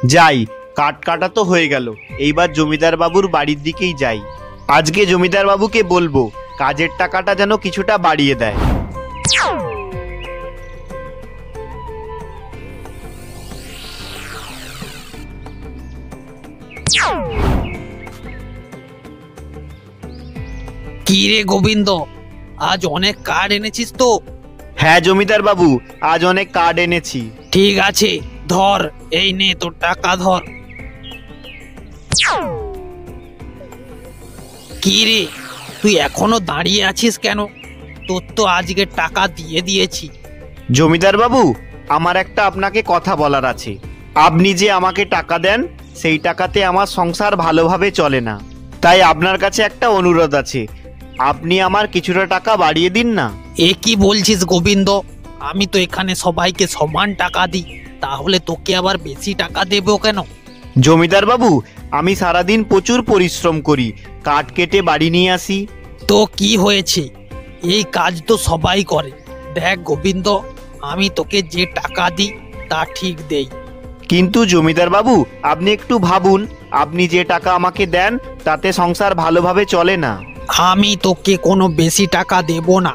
যাই, কাঠ কাটা তো হয়ে গেল, এইবার জমিদার বাবুর বাড়ির দিকেই যাই। আজকে জমিদার বাবুকে বলবো কাজের টাকাটা যেন কিছুটা বাড়িয়ে দেয়। কি রে গোবিন্দ, আজ অনেক কার্ড এনেছিস তো? হ্যাঁ জমিদার বাবু, আজ অনেক কার্ড এনেছি। ঠিক আছে, ধর, এই নে তোর টাকা ধর। কি রে, তুই এখনো দাঁড়িয়ে আছিস কেন? তোর তো আজকে টাকা দিয়ে দিয়েছি। জমিদার বাবু, আমার একটা আপনাকে কথা বলার আছে। আপনি যে আমাকে টাকা দেন, সেই টাকাতে আমার সংসার ভালোভাবে চলে না। তাই আপনার কাছে একটা অনুরোধ আছে, আপনি আমার কিছুটা টাকা বাড়িয়ে দিন না। এ কি বলছিস গোবিন্দ? আমি তো এখানে সবাইকে সমান টাকা দিই, তাহলে তোকে আবার বেশি টাকা দেবো কেন? জমিদার বাবু, আমি সারাদিন প্রচুর পরিশ্রম করি, কাঠ কেটে বাড়ি নিয়ে আসি। তো কি হয়েছে, এই কাজ তো সবাই করে। দেখ গোবিন্দ, আমি তোকে যে টাকা দিই তা ঠিক দেই। কিন্তু জমিদার বাবু, আপনি একটু ভাবুন, আপনি যে টাকা আমাকে দেন তাতে সংসার ভালোভাবে চলে না। আমি তোকে কোনো বেশি টাকা দেব না।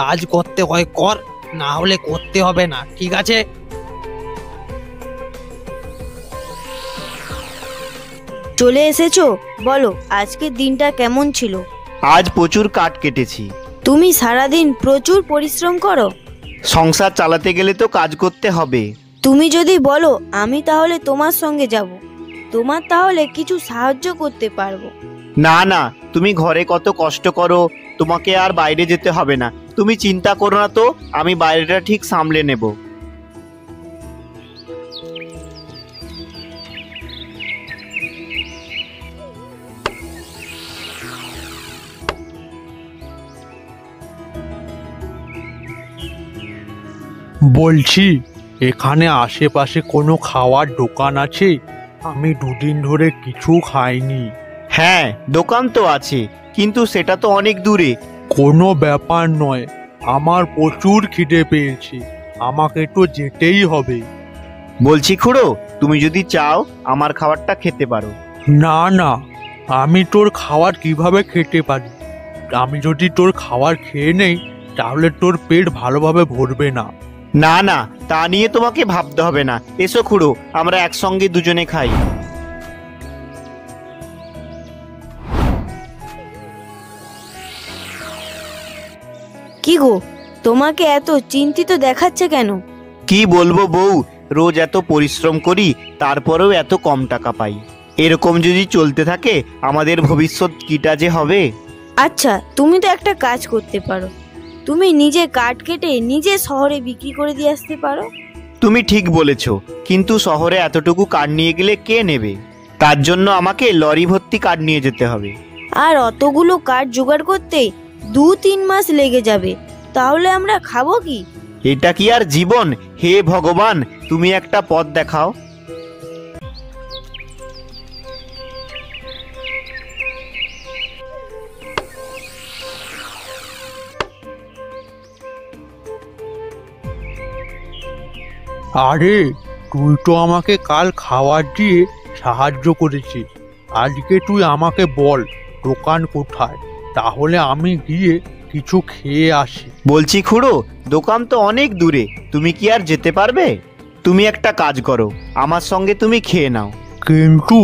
কাজ করতে হয় কর, না হলে করতে হবে না, ঠিক আছে? চলে এসেছো? বলো, আজকের দিনটা কেমন ছিল? আজ প্রচুর কাঠ কেটেছি। তুমি সারাদিন প্রচুর পরিশ্রম করো। সংসার চালাতে গেলে তো কাজ করতে হবে। তুমি যদি বলো আমি তাহলে তোমার সঙ্গে যাব, তোমার তাহলে কিছু সাহায্য করতে পারবো। না না, তুমি ঘরে কত কষ্ট করো, তোমাকে আর বাইরে যেতে হবে না। তুমি চিন্তা করো না তো, আমি বাইরেটা ঠিক সামলে নেব। বলছি, এখানে আশেপাশে কোনো খাওয়ার দোকান আছে? আমি দুদিন ধরে কিছু খাইনি। হ্যাঁ, দোকান তো আছে, কিন্তু সেটা তো অনেক দূরে। কোনো ব্যাপার নয়, আমার প্রচুর খিদে পেয়েছে, আমাকে তো যেতেই হবে। বলছি খুড়ো, তুমি যদি চাও আমার খাবারটা খেতে পারো। না না, আমি তোর খাবার কিভাবে খেতে পারি? আমি যদি তোর খাবার খেয়ে নেই তাহলে তোর পেট ভালোভাবে ভরবে না। না না, তা নিয়ে তোমাকে ভাবতে হবে না। এসো খুড়ো, আমরা একসঙ্গে দুজনে খাই। কি গো, তোমাকে এত চিন্তিত দেখাচ্ছে কেন? কি বলবো বউ, রোজ এত পরিশ্রম করি, তারপরেও এত কম টাকা পাই। এরকম যদি চলতে থাকে আমাদের ভবিষ্যৎ কিটা যে হবে। আচ্ছা, তুমি তো একটা কাজ করতে পারো, তুমি নিজে কাঠ কেটে নিজে শহরে বিক্রি করে দিয়ে আসতে পারো। তুমি ঠিক বলেছ, কিন্তু শহরে এতটুকু কাঠ নিয়ে গেলে কে নেবে? তার জন্য আমাকে লরি ভর্তি কাঠ নিয়ে যেতে হবে। আর অতগুলো কাঠ জোগাড় করতে 2-3 মাস লেগে যাবে, তাহলে আমরা খাবো কি? এটা কি আর জীবন? হে ভগবান, তুমি একটা পথ দেখাও। আরে, তুই তো আমাকে কাল খাবার দিয়ে সাহায্য করেছিস, আজকে তুই আমাকে বল দোকান কোথায়, তাহলে আমি গিয়ে কিছু খেয়ে আসি। বলছি খুড়ো, দোকান তো অনেক দূরে, তুমি কি আর যেতে পারবে? তুমি একটা কাজ করো, আমার সঙ্গে তুমি খেয়ে নাও। কিন্তু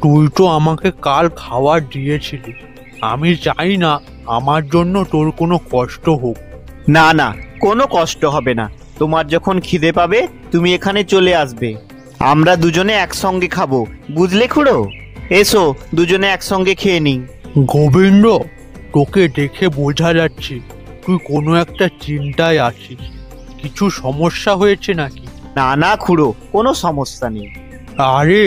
তুই তো আমাকে কাল খাবার দিয়েছিলি, আমি চাই না আমার জন্য তোর কোনো কষ্ট হোক। না না, কোনো কষ্ট হবে না। তোমার যখন খিদে পাবে তুমি এখানে চলে আসবে, আমরা দুজনে একসঙ্গে খাবো, বুঝলে খুড়ো? এসো, দুজনে একসঙ্গে খেয়ে নিই। গোবিন্দ, তোকে দেখে বোঝা যাচ্ছে তুই কোনো একটা চিন্তায় আছিস। কিছু সমস্যা হয়েছে নাকি? না না খুড়ো, কোনো সমস্যা নেই। আরে,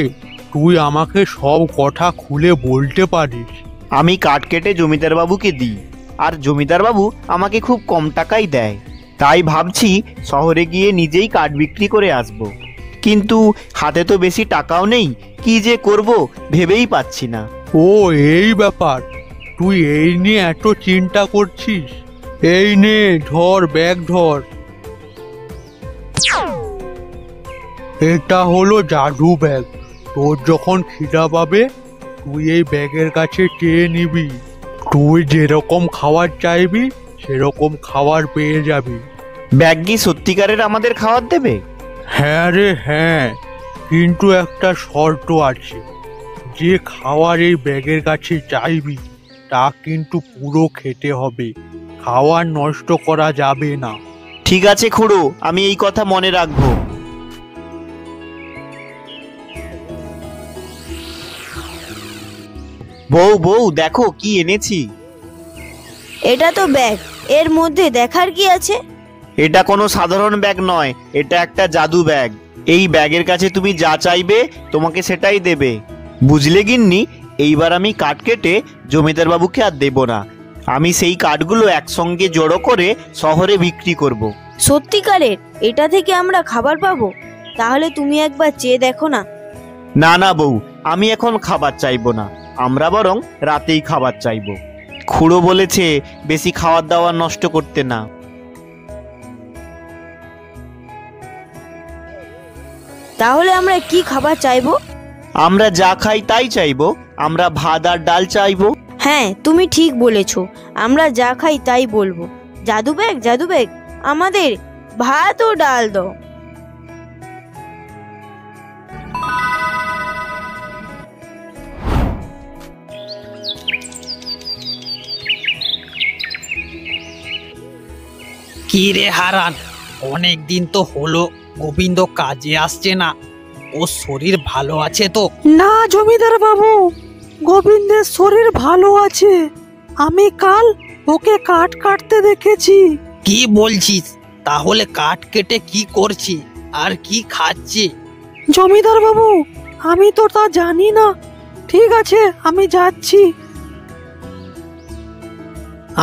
তুই আমাকে সব কথা খুলে বলতে পারিস। আমি কাঠ কেটে জমিদার বাবুকে দিই, আর জমিদার বাবু আমাকে খুব কম টাকাই দেয়। তাই ভাবছি শহরে গিয়ে নিজেই কাঠ বিক্রি করে আসব। কিন্তু হাতে তো বেশি টাকাও নেই, কি যে করব ভেবেই পাচ্ছি না। ও, এই ব্যাপার, তুই এই নিয়ে এত চিন্তা করছিস? এই নে, ধর, ব্যাগ ধর। এটা হলো জাদু ব্যাগ। তোর যখন খিদা পাবে তুই এই ব্যাগের কাছে চেয়ে নিবি। তুই যেরকম খাবার চাইবি সেরকম খাবার পেয়ে যাবি। ব্যাগ কি সত্যিকারের আমাদের খাবার দেবে? হ্যাঁ রে হ্যাঁ, কিন্তু একটা শর্ত আছে। যে খাবার এই ব্যাগের কাছে চাইবি তা কিন্তু পুরো খেতে হবে, খাবার নষ্ট করা যাবে না। ঠিক আছে খুড়ো, আমি এই কথা মনে রাখবো। বউ বউ, দেখো কি এনেছি। এটা তো ব্যাগ, এর মধ্যে দেখার কি আছে? এটা কোনো সাধারণ ব্যাগ নয়, এটা একটা জাদু ব্যাগ। এই ব্যাগের কাছে তুমি যা চাইবে তোমাকে সেটাই দেবে, বুঝলে গিন্নি? এইবার আমি কাঠ কেটে জমিদার বাবুকে আর দেব না। আমি সেই কাঠগুলো একসঙ্গে জড়ো করে শহরে বিক্রি করব। সত্যিকারের? এটা থেকে আমরা খাবার পাবো? তাহলে তুমি একবার চেয়ে দেখো না। না না বউ, আমি এখন খাবার চাইবো না, আমরা বরং রাতেই খাবার চাইবো। খুড়ো বলেছে বেশি খাবার দাবার নষ্ট করতে না। তাহলে আমরা কি খাবার চাইবো? আমরা যা খাই তাই চাইবো, আমরা ভাত আর ডাল চাইবো। হ্যাঁ, তুমি ঠিক বলেছো, আমরা যা খাই তাই বলবো। জাদু ব্যাগ, জাদু ব্যাগ, আমাদের ভাত ও ডাল দাও। কি রে হারান, অনেক দিন তো হলো গোবিন্দ কাজে আসছে না। ওর শরীর ভালো আছে তো? না জমিদার বাবু, গোবিন্দের শরীর ভালো আছে। আমি কাল ওকে কাঠ কাটতে দেখেছি। কি বলছিস? তাহলে কাঠ কেটে কি করছি আর কি খাচ্ছি? জমিদার বাবু, আমি তো তা জানি না। ঠিক আছে, আমি যাচ্ছি।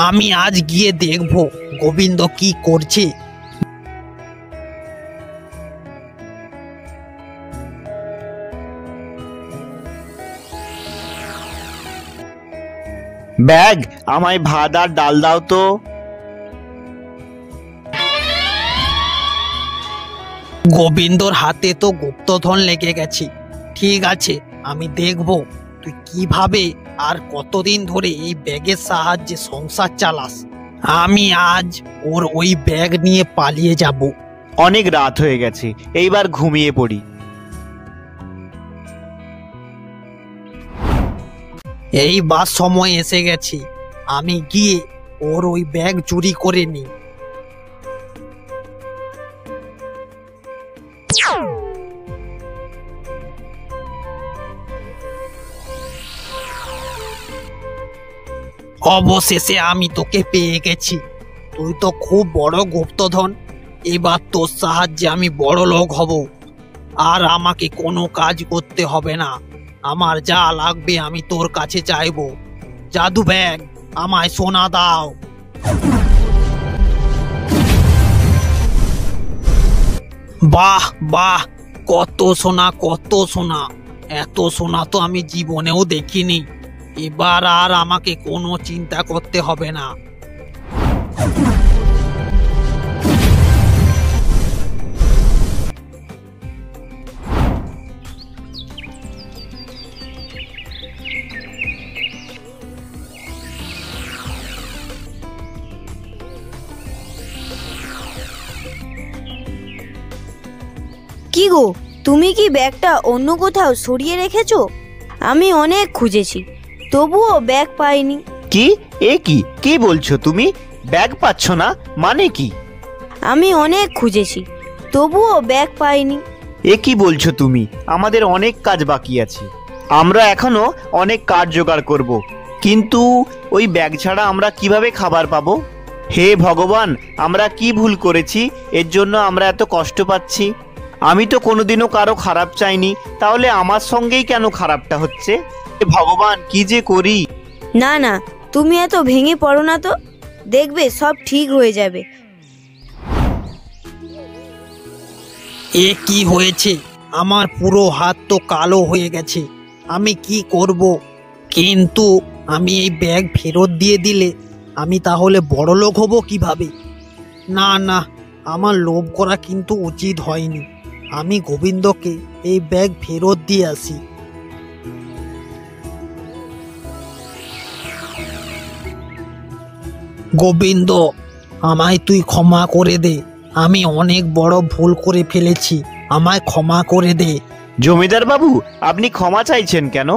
আমি আজ গিয়ে দেখবো গোবিন্দ কি করছে। ব্যাগ, আমায় ভাত আর ডাল দাও তো। গোবিন্দর হাতে তো গুপ্তধন লেগে গেছে। ঠিক আছে, আমি দেখব তুই কিভাবে আর কতদিন ধরে এই ব্যাগের সাহায্যে সংসার চালাস। আমি আজ ওর ওই ব্যাগ নিয়ে পালিয়ে যাব। অনেক রাত হয়ে গেছে, এইবার ঘুমিয়ে পড়ি। এইবার সময় এসে গেছে, আমি গিয়ে ওর ওই ব্যাগ চুরি করে নিই। অবশেষে আমি তোকে পেয়ে গেছি। তুই তো খুব বড় গুপ্তধন। এবার তোর সাহায্যে আমি বড় লোক হব, আর আমাকে কোনো কাজ করতে হবে না। আমার যা লাগবে আমি তোর কাছে চাইবো। জাদু ব্যাগ, আমায় সোনা দাও। বাহ বাহ, কত সোনা, কত সোনা! এত সোনা তো আমি জীবনেও দেখিনি। এবার আর আমাকে কোনো চিন্তা করতে হবে না। কি গো, তুমি কি ব্যাগটা অন্য কোথাও সরিয়ে রেখেছো? আমি অনেক খুঁজেছি, তবুও ব্যাগ পাইনি। কি? এ কি কি বলছো তুমি? ব্যাগ পাচ্ছ না মানে কি? আমি অনেক খুঁজেছি, তবুও ব্যাগ পাইনি। এ কি বলছো তুমি? আমাদের অনেক কাজ বাকি আছে, আমরা এখনো অনেক কাঠ জোগাড় করব, কিন্তু ওই ব্যাগ ছাড়া আমরা কিভাবে খাবার পাবো? হে ভগবান, আমরা কি ভুল করেছি এর জন্য আমরা এত কষ্ট পাচ্ছি? আমি তো কোনোদিনও কারো খারাপ চাইনি, তাহলে আমার সঙ্গেই কেন খারাপটা হচ্ছে? হে ভগবান, কি যে করি। না না, তুমি এত ভেঙে পড়ো না তো, দেখবে সব ঠিক হয়ে যাবে। এ কি হয়েছে? আমার পুরো হাত তো কালো হয়ে গেছে। আমি কি করব? কিন্তু আমি এই ব্যাগ ফেরত দিয়ে দিলে আমি তাহলে বড়লোক হব কিভাবে? না না, আমার লোভ করা কিন্তু উচিত হয়নি। আমি গোবিন্দকে এই ব্যাগ ফেরত দিয়ে আসি। গোবিন্দ, আমায় তুই ক্ষমা করে দে। আমি অনেক বড় ভুল করে ফেলেছি, আমায় ক্ষমা করে দে। জমিদার বাবু, আপনি ক্ষমা চাইছেন কেন?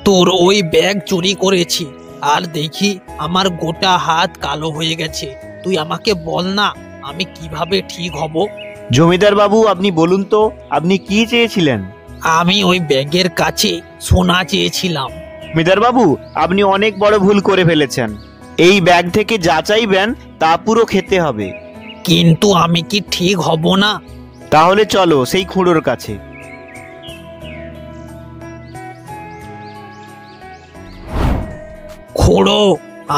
তোর ওই ব্যাগ চুরি করেছি, আর দেখি আমার গোটা হাত কালো হয়ে গেছে। তুই আমাকে বল না, আমি কিভাবে ঠিক হব? জমিদার বাবু, আপনি বলুন তো, আপনি কি চেয়েছিলেন? আমি ওই ব্যাগের কাছে সোনা চেয়েছিলাম। জমিদার বাবু, আপনি অনেক বড় ভুল করে ফেলেছেন। এই ব্যাগ থেকে যা চাইবেন তা পুরো খেতে হবে। কিন্তু আমি কি ঠিক হব না? তাহলে চলো সেই খুঁড়োর কাছে। খুড়ো,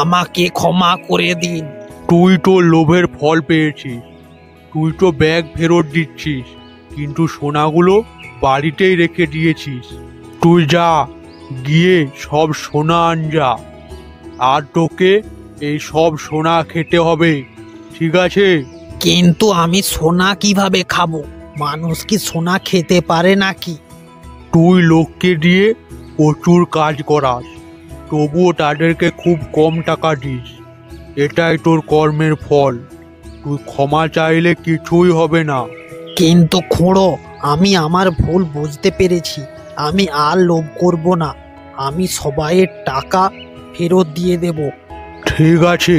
আমাকে ক্ষমা করে দিন। তুই তো লোভের ফল পেয়েছিস। তুই তো ব্যাগ ফেরত দিচ্ছিস, কিন্তু সোনাগুলো বাড়িতেই রেখে দিয়েছিস। তুই যা, গিয়ে সব সোনা আন যা। আর তোকে এই সব সোনা খেতে হবে, ঠিক আছে? কিন্তু আমি সোনা কিভাবে খাবো? মানুষ কি সোনা খেতে পারে নাকি? তুই লোককে দিয়ে প্রচুর কাজ করাস, তবুও তাদেরকে খুব কম টাকা দিস। এটাই তোর কর্মের ফল। তুই ক্ষমা চাইলে কিছুই হবে না। কিন্তু খুড়ো, আমি আমার ভুল বুঝতে পেরেছি। আমি আর লোভ করব না। আমি সবাইয়ের টাকা ফেরত দিয়ে দেব। ঠিক আছে,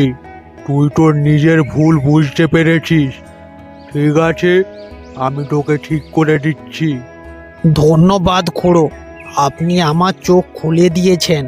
তুই তোর নিজের ভুল বুঝতে পেরেছিস। ঠিক আছে, আমি তোকে ঠিক করে দিচ্ছি। ধন্যবাদ খুড়ো, আপনি আমার চোখ খুলে দিয়েছেন।